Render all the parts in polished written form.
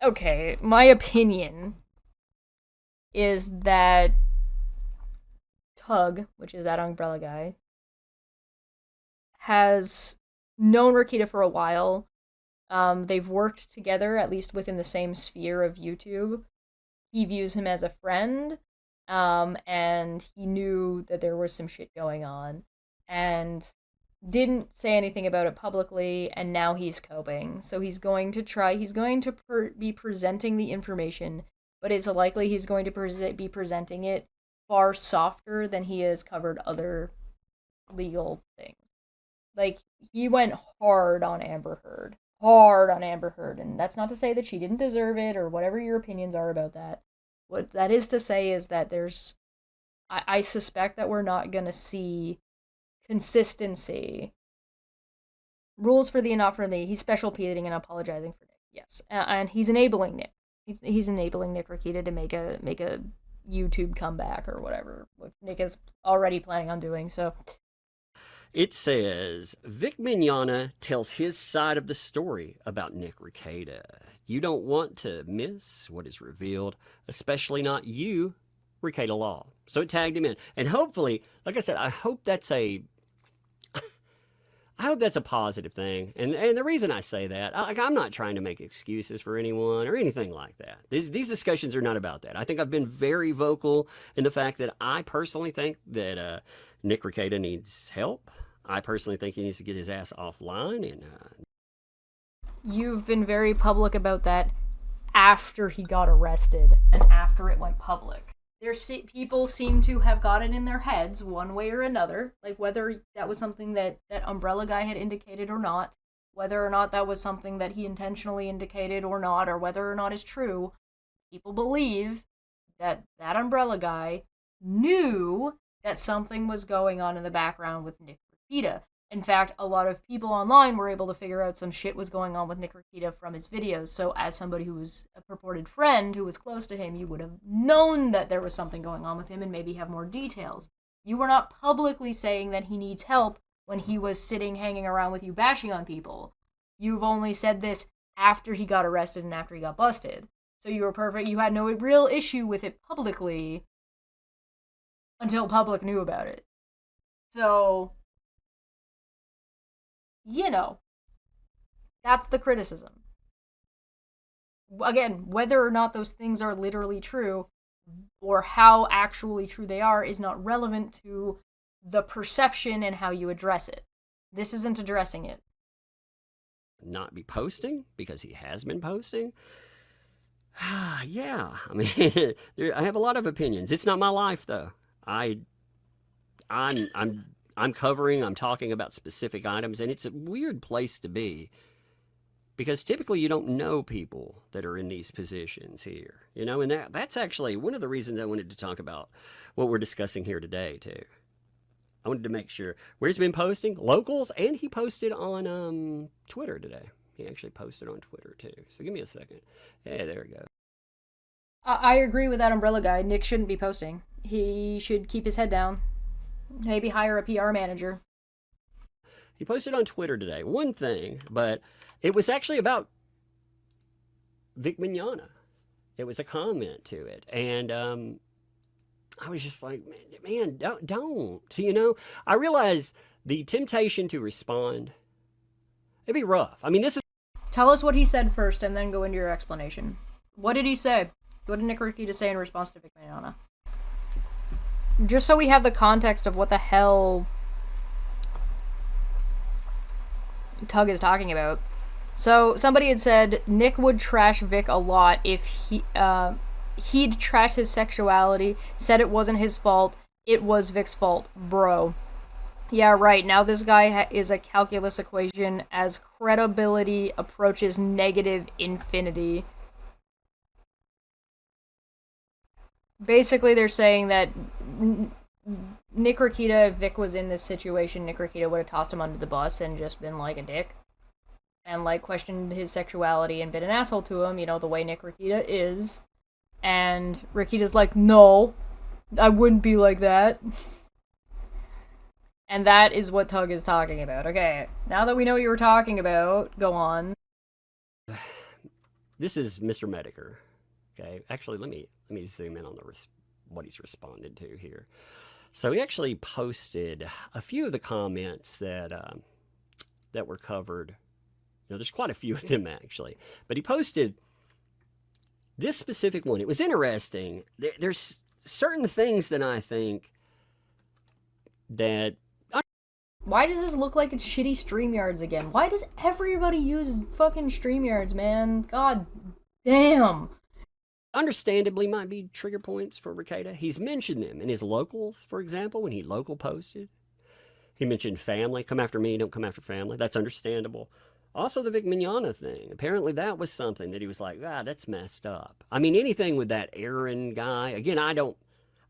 Okay, my opinion is that Tug, which is that umbrella guy, has known Rakita for a while. They've worked together, at least within the same sphere of YouTube. He views him as a friend, and he knew that there was some shit going on, and didn't say anything about it publicly, and now he's coping. So he's going to be presenting the information, but it's likely he's going to be presenting it far softer than he has covered other legal things. Like, he went hard on Amber Heard. Hard on Amber Heard. And that's not to say that she didn't deserve it or whatever your opinions are about that. What that is to say is that I suspect that we're not going to see consistency. Rules for the and not for the. He's special pleading and apologizing for Nick. Yes. And he's enabling Nick. He's enabling Nick Rakita to make a YouTube comeback or whatever, which Nick is already planning on doing. So it says, Vic Mignogna tells his side of the story about Nick Rekieta. You don't want to miss what is revealed, especially not you, Rekieta Law. So it tagged him in. And hopefully, like I said, I hope that's a positive thing. And the reason I say that, I'm not trying to make excuses for anyone or anything like that. These discussions are not about that. I think I've been very vocal in the fact that I personally think that Nick Rekieta needs help. I personally think he needs to get his ass offline. And you've been very public about that after he got arrested and after it went public. People seem to have got it in their heads one way or another, like whether that was something that Umbrella Guy had indicated or not, whether or not that was something that he intentionally indicated or not, or whether or not is true. People believe that Umbrella Guy knew that something was going on in the background with Nick Rekieta. In fact, a lot of people online were able to figure out some shit was going on with Nick Rekieta from his videos. So as somebody who was a purported friend who was close to him, you would have known that there was something going on with him and maybe have more details. You were not publicly saying that he needs help when he was sitting hanging around with you bashing on people. You've only said this after he got arrested and after he got busted. So you were perfect. You had no real issue with it publicly until public knew about it. So, you know, that's the criticism. Again, whether or not those things are literally true or how actually true they are is not relevant to the perception and how you address it. This isn't addressing it. Not be posting because he has been posting. Yeah, I mean, I have a lot of opinions. It's not my life though. I'm talking about specific items, and it's a weird place to be because typically you don't know people that are in these positions here, you know, and that's actually one of the reasons I wanted to talk about what we're discussing here today too. I wanted to make sure where he's been posting, locals, and he posted on Twitter today. He actually posted on Twitter too. So give me a second. Yeah, there we go. I agree with that Umbrella Guy. Nick shouldn't be posting. He should keep his head down. Maybe hire a PR manager. He posted on Twitter today one thing, but it was actually about Vic Mignogna. It was a comment to it, and I was just like, man, don't. You know, I realize the temptation to respond, it'd be rough. I mean, this is... Tell us what he said first, and then go into your explanation. What did he say? What did Nick Rekieta say in response to Vic Mignogna? Just so we have the context of what the hell Tug is talking about. So somebody had said Nick would trash Vic a lot if he'd trash his sexuality, said it wasn't his fault, it was Vic's fault. Bro. Yeah, right. Now this guy is a calculus equation as credibility approaches negative infinity. Basically, they're saying that Nick Rekieta, if Vic was in this situation, Nick Rekieta would have tossed him under the bus and just been like a dick. And like questioned his sexuality and been an asshole to him, you know, the way Nick Rekieta is. And Rekieta's like, no, I wouldn't be like that. And that is what Tug is talking about. Okay, now that we know what you were talking about, go on. this is Mr. Mediker. Okay, actually, let me zoom in on what he's responded to here. So he actually posted a few of the comments that were covered. There's quite a few of them actually, but he posted this specific one. It was interesting. There's certain things that I think that. Why does this look like it's shitty StreamYards again? Why does everybody use fucking StreamYards, man? God damn. Understandably might be trigger points for Rekieta. He's mentioned them in his locals, for example, when he local posted. He mentioned family. Come after me, don't come after family. That's understandable. Also, the Vic Mignogna thing. Apparently, that was something that he was like, that's messed up. I mean, anything with that Aaron guy. Again,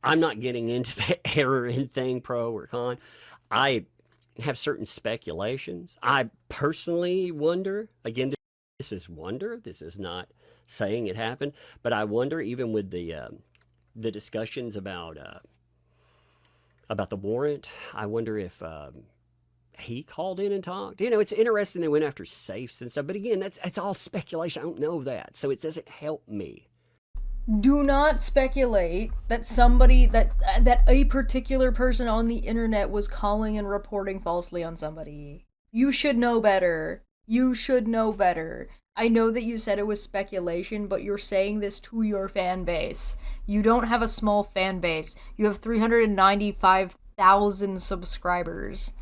I'm not getting into the Aaron thing, pro or con. I have certain speculations. I personally wonder, again, this is wonder. This is not saying it happened, but I wonder, even with the discussions about the warrant, I wonder if he called in and talked. It's interesting they went after safes and stuff, but again, that's all speculation. I don't know that, so it doesn't help me. Do not speculate that somebody, that a particular person on the internet was calling and reporting falsely on somebody. You should know better. You should know better. I know that you said it was speculation, but you're saying this to your fan base. You don't have a small fan base. You have 395,000 subscribers.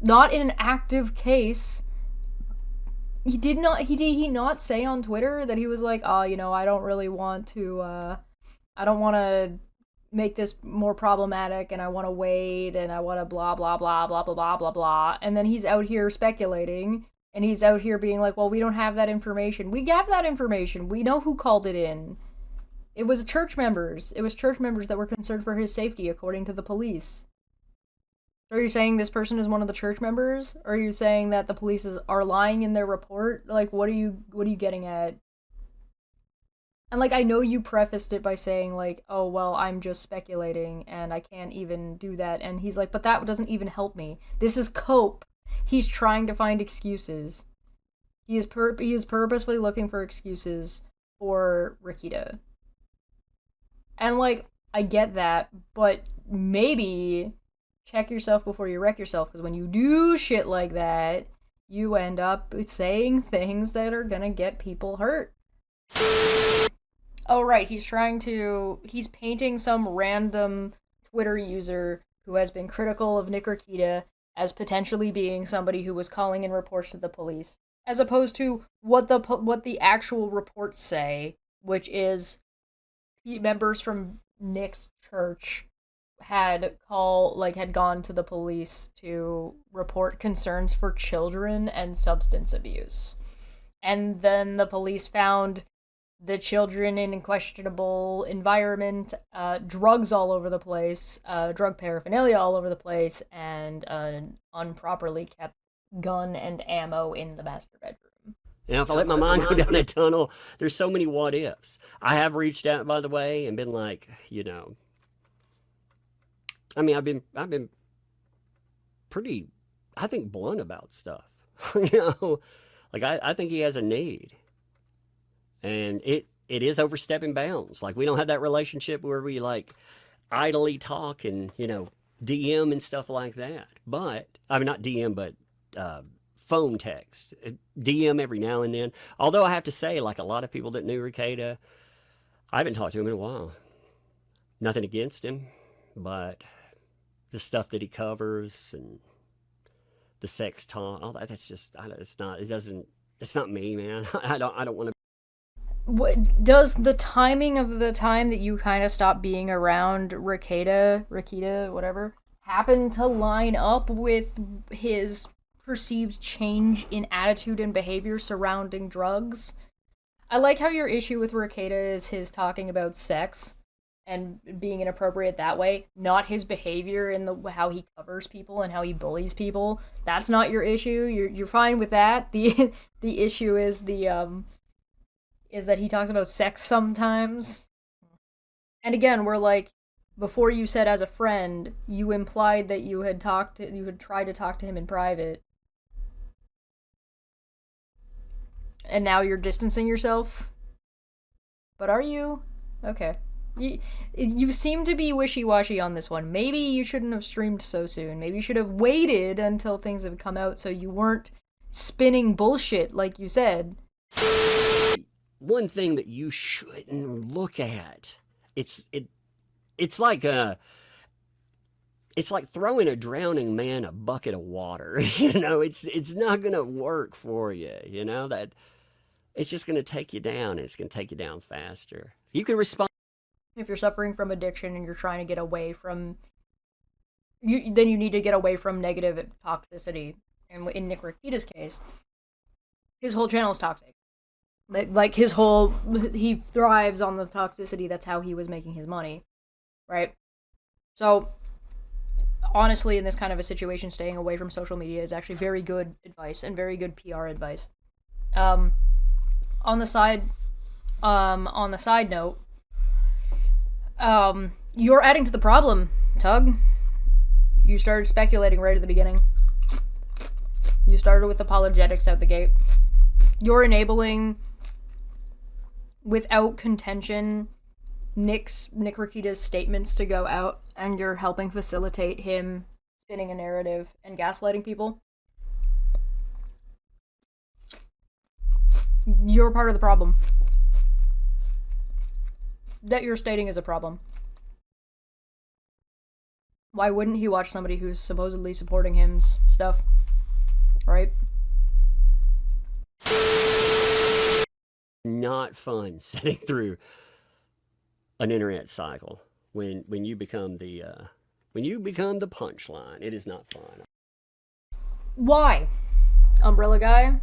Not in an active case. Did he not say on Twitter that he was like, I don't really want to, I don't want to make this more problematic, and I want to wait, and I want to blah, blah, blah, blah, blah, blah, blah, blah. And then he's out here speculating, and he's out here being like, well, we don't have that information. We have that information. We know who called it in. It was church members. It was church members that were concerned for his safety, according to the police. Are you saying this person is one of the church members? Or are you saying that the police are lying in their report? Like, what are you getting at? And, like, I know you prefaced it by saying, like, oh, well, I'm just speculating, and I can't even do that. And he's like, but that doesn't even help me. This is cope. He's trying to find excuses. He is purposefully looking for excuses for Rekieta. And, like, I get that, but maybe check yourself before you wreck yourself, because when you do shit like that, you end up saying things that are gonna get people hurt. Oh, right, he's painting some random Twitter user who has been critical of Nick Rekieta as potentially being somebody who was calling in reports to the police, as opposed to what the actual reports say, which is members from Nick's church had gone to the police to report concerns for children and substance abuse. And then the police found the children in questionable environment, drugs all over the place, drug paraphernalia all over the place, and an improperly kept gun and ammo in the master bedroom. If I let my mind go down that tunnel, there's so many what ifs. I have reached out, by the way, and been like, I mean, I've been pretty, I think, blunt about stuff. Like I think he has a need, and it is overstepping bounds. Like, we don't have that relationship where we like idly talk and DM and stuff like that. But I mean, not DM, but phone text, DM every now and then. Although I have to say, like, a lot of people that knew Rekieta, I haven't talked to him in a while. Nothing against him, but the stuff that he covers and the sex talk, all that, it's not me, man. I don't want to. What does the timing of the time that you kind of stopped being around Rekieta, whatever, happen to line up with his perceived change in attitude and behavior surrounding drugs? I like how your issue with Rekieta is his talking about sex and being inappropriate that way, not his behavior and how he covers people and how he bullies people. That's not your issue. You're fine with that. The issue is is that he talks about sex sometimes. And again, we're like, before you said as a friend, you implied that you had tried to talk to him in private. And now you're distancing yourself. But are you? Okay. You seem to be wishy-washy on this one. Maybe you shouldn't have streamed so soon. Maybe you should have waited until things have come out so you weren't spinning bullshit like you said. One thing that you shouldn't look at. It's like it's like throwing a drowning man a bucket of water. It's not going to work for you, that it's just going to take you down. It's going to take you down faster. You can respond. If you're suffering from addiction and you're trying to get away from then you need to get away from negative toxicity. And in Nick Rakita's case, his whole channel is toxic. Like he thrives on the toxicity. That's how he was making his money, right? So honestly, in this kind of a situation, staying away from social media is actually very good advice and very good PR advice. On the side note, you're adding to the problem, Tug. You started speculating right at the beginning. You started with apologetics out the gate. You're enabling, without contention, Nick Rakita's statements to go out, and you're helping facilitate him spinning a narrative and gaslighting people. You're part of the problem. That you're stating is a problem. Why wouldn't he watch somebody who's supposedly supporting him's stuff? Right? Not fun sitting through an internet cycle when you become the punchline. It is not fun. Why, Umbrella Guy?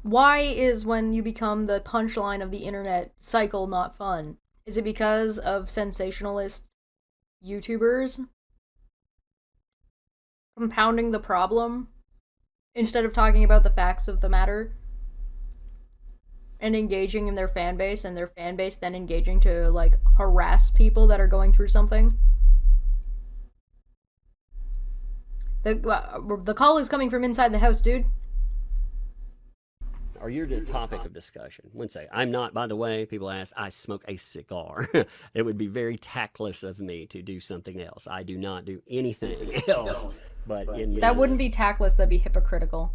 Why is when you become the punchline of the internet cycle not fun? Is it because of sensationalist YouTubers compounding the problem instead of talking about the facts of the matter and engaging in their fan base, and their fan base then engaging to like harass people that are going through something? The call is coming from inside the house, dude. Are you the topic of discussion? One say, I'm not, by the way, people ask, I smoke a cigar. It would be very tactless of me to do something else. I do not do anything else. But that wouldn't be tactless, that'd be hypocritical.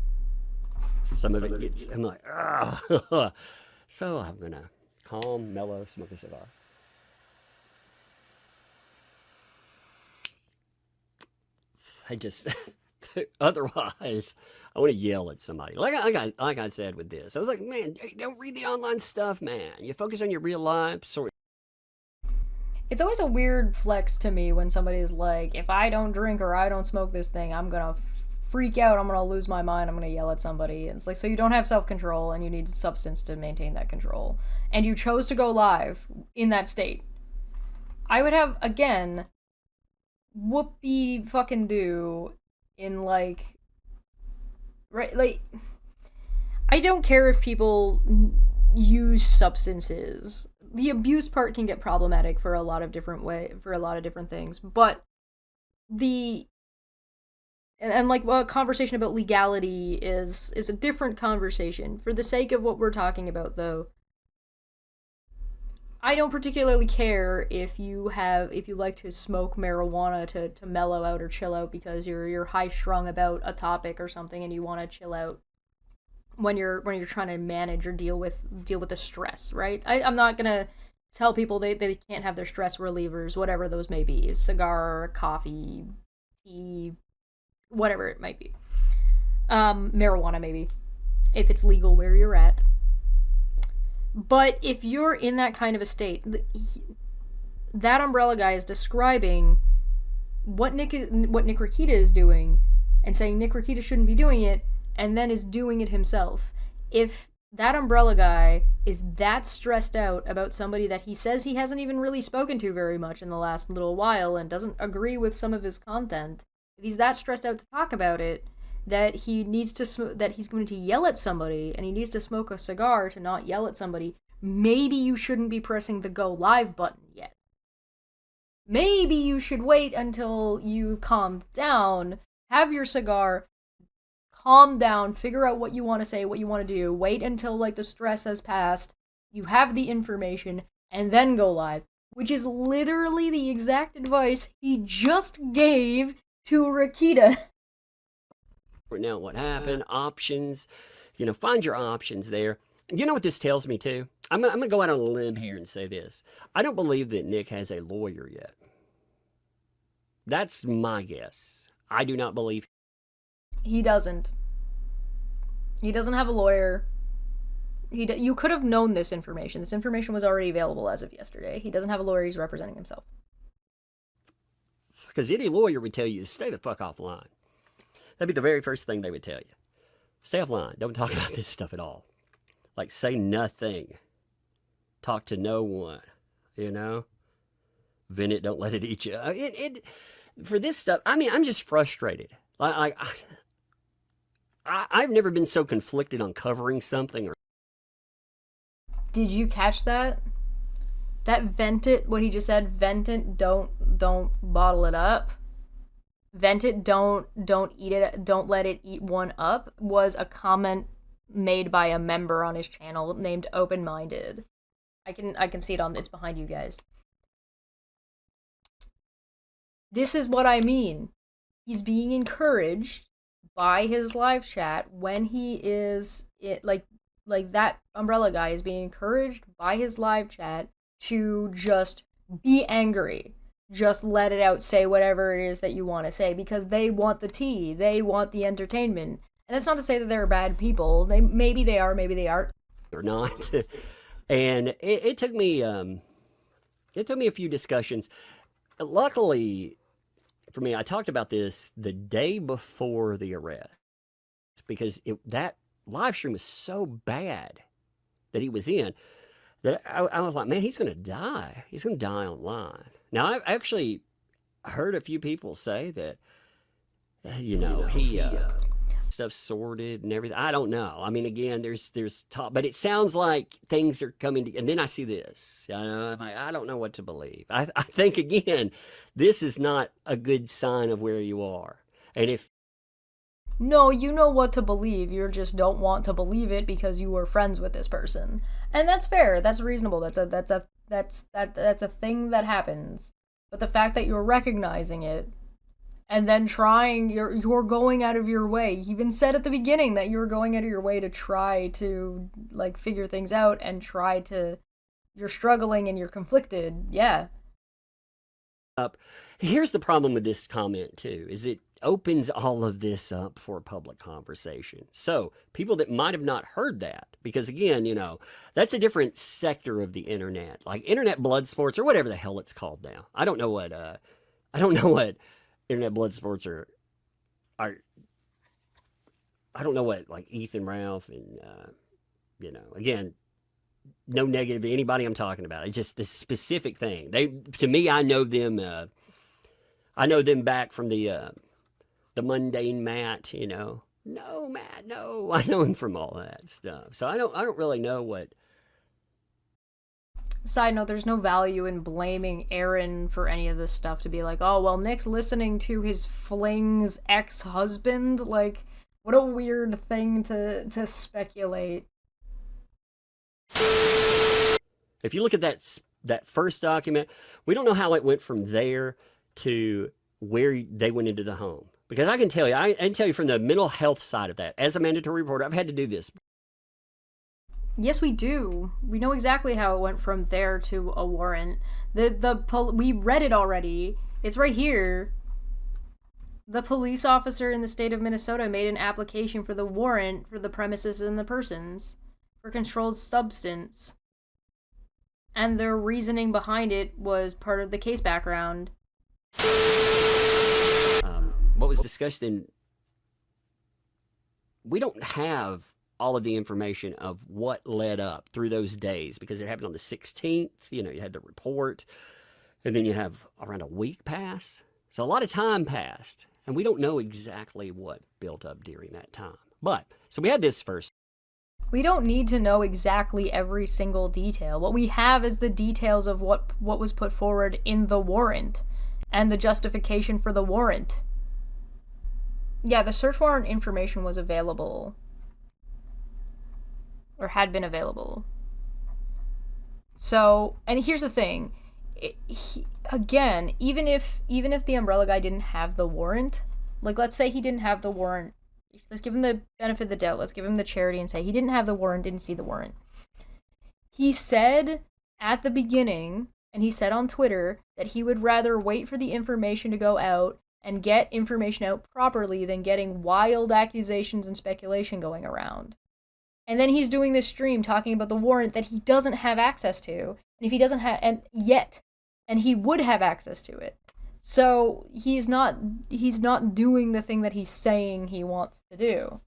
Some of it gets, I'm like, ugh. So I'm going to calm, mellow, smoke a cigar. I just, otherwise, I want to yell at somebody. Like I said with this, I was like, man, don't read the online stuff, man. You focus on your real life. It's always a weird flex to me when somebody's like, if I don't drink or I don't smoke this thing, I'm going to freak out. I'm going to lose my mind. I'm going to yell at somebody. It's like, so you don't have self-control and you need substance to maintain that control. And you chose to go live in that state. I would have, again, whoopee fucking do in like, right, like, I don't care if people use substances. The abuse part can get problematic for a lot of different things, but like a conversation about legality is a different conversation. For the sake of what we're talking about, though, I don't particularly care if you like to smoke marijuana to mellow out or chill out because you're high strung about a topic or something and you want to chill out when you're trying to manage or deal with the stress, right? I'm not gonna tell people they can't have their stress relievers, whatever those may be, cigar, coffee, tea, whatever it might be. Marijuana maybe, if it's legal where you're at. But if you're in that kind of a state, that Umbrella Guy is describing what Nick Rakita is doing and saying Nick Rakita shouldn't be doing it, and then is doing it himself. If that Umbrella Guy is that stressed out about somebody that he says he hasn't even really spoken to very much in the last little while and doesn't agree with some of his content, if he's that stressed out to talk about it, that he needs to that he's going to yell at somebody and he needs to smoke a cigar to not yell at somebody, maybe you shouldn't be pressing the go live button yet. Maybe you should wait until you've calmed down, have your cigar, calm down, figure out what you want to say, what you want to do, wait until like the stress has passed, you have the information, and then go live. Which is literally the exact advice he just gave to Rakita. Now, what happened? Options. Find your options there. You know what this tells me, too? I'm going to go out on a limb here and say this. I don't believe that Nick has a lawyer yet. That's my guess. I do not believe. He doesn't. He doesn't have a lawyer. You could have known this information. This information was already available as of yesterday. He doesn't have a lawyer. He's representing himself. Because any lawyer would tell you to stay the fuck offline. That'd be the very first thing they would tell you. Stay offline. Don't talk about this stuff at all. Like, say nothing. Talk to no one. Vent it, don't let it eat you. For this stuff, I mean, I'm just frustrated. I've never been so conflicted on covering something. Did you catch that? That vent it, what he just said, vent it, don't bottle it up. Vent it, don't eat it, don't let it eat one up, was a comment made by a member on his channel named Open Minded. I can see it it's behind you guys. This is what I mean. He's being encouraged by his live chat when he is like that umbrella guy is being encouraged by his live chat to just be angry. Just let it out, say whatever it is that you want to say, because they want the tea, they want the entertainment. And that's not to say that they're bad people. Maybe they are, maybe they aren't. Or not. And it took me a few discussions. Luckily for me, I talked about this the day before the arrest, because that live stream was so bad that he was in that I was like, man, he's going to die. He's going to die online. Now, I've actually heard a few people say that, he stuff sorted and everything. I don't know. I mean, again, there's talk, but it sounds like things are coming together. And then I see this. I'm like, I don't know what to believe. I think, again, this is not a good sign of where you are. And if no, you know what to believe. You just don't want to believe it because you were friends with this person, and that's fair. That's reasonable. That's a thing that happens. But the fact that you're recognizing it, and then you're going out of your way. You even said at the beginning that you were going out of your way to try to like figure things out and you're struggling and you're conflicted. Yeah. Here's the problem with this comment too, is it opens all of this up for public conversation. So people that might have not heard that, because again, that's a different sector of the internet, like internet blood sports or whatever the hell it's called now. I don't know what internet blood sports are. I don't know what like Ethan Ralph and again, no negative to anybody I'm talking about. It's just this specific thing. To me, I know them. I know them back from the mundane Matt. No, Matt, no. I know him from all that stuff. So I don't really know what. Side note, there's no value in blaming Aaron for any of this stuff, to be like, oh, well, Nick's listening to his fling's ex-husband. Like, what a weird thing to speculate. If you look at that first document, we don't know how it went from there to where they went into the home. Because I can tell you from the mental health side of that, as a mandatory reporter, I've had to do this. Yes, we do. We know exactly how it went from there to a warrant. We read it already. It's right here. The police officer in the state of Minnesota made an application for the warrant for the premises and the persons for controlled substance. And their reasoning behind it was part of the case background. What was discussed we don't have all of the information of what led up through those days, because it happened on the 16th. You had the report, and then you have around a week pass. So a lot of time passed, and we don't know exactly what built up during that time. So we had this first. We don't need to know exactly every single detail. What we have is the details of what was put forward in the warrant and the justification for the warrant. Yeah, the search warrant information was available, or had been available. So, and here's the thing. Again, even if the umbrella guy didn't have the warrant, like let's say he didn't have the warrant, let's give him the benefit of the doubt. Let's give him the charity and say he didn't have the warrant, didn't see the warrant. He said at the beginning, and he said on Twitter, that he would rather wait for the information to go out and get information out properly than getting wild accusations and speculation going around. And then he's doing this stream talking about the warrant that he doesn't have access to. And if he doesn't have, and yet, and he would have access to it. So he's not doing the thing that he's saying he wants to do.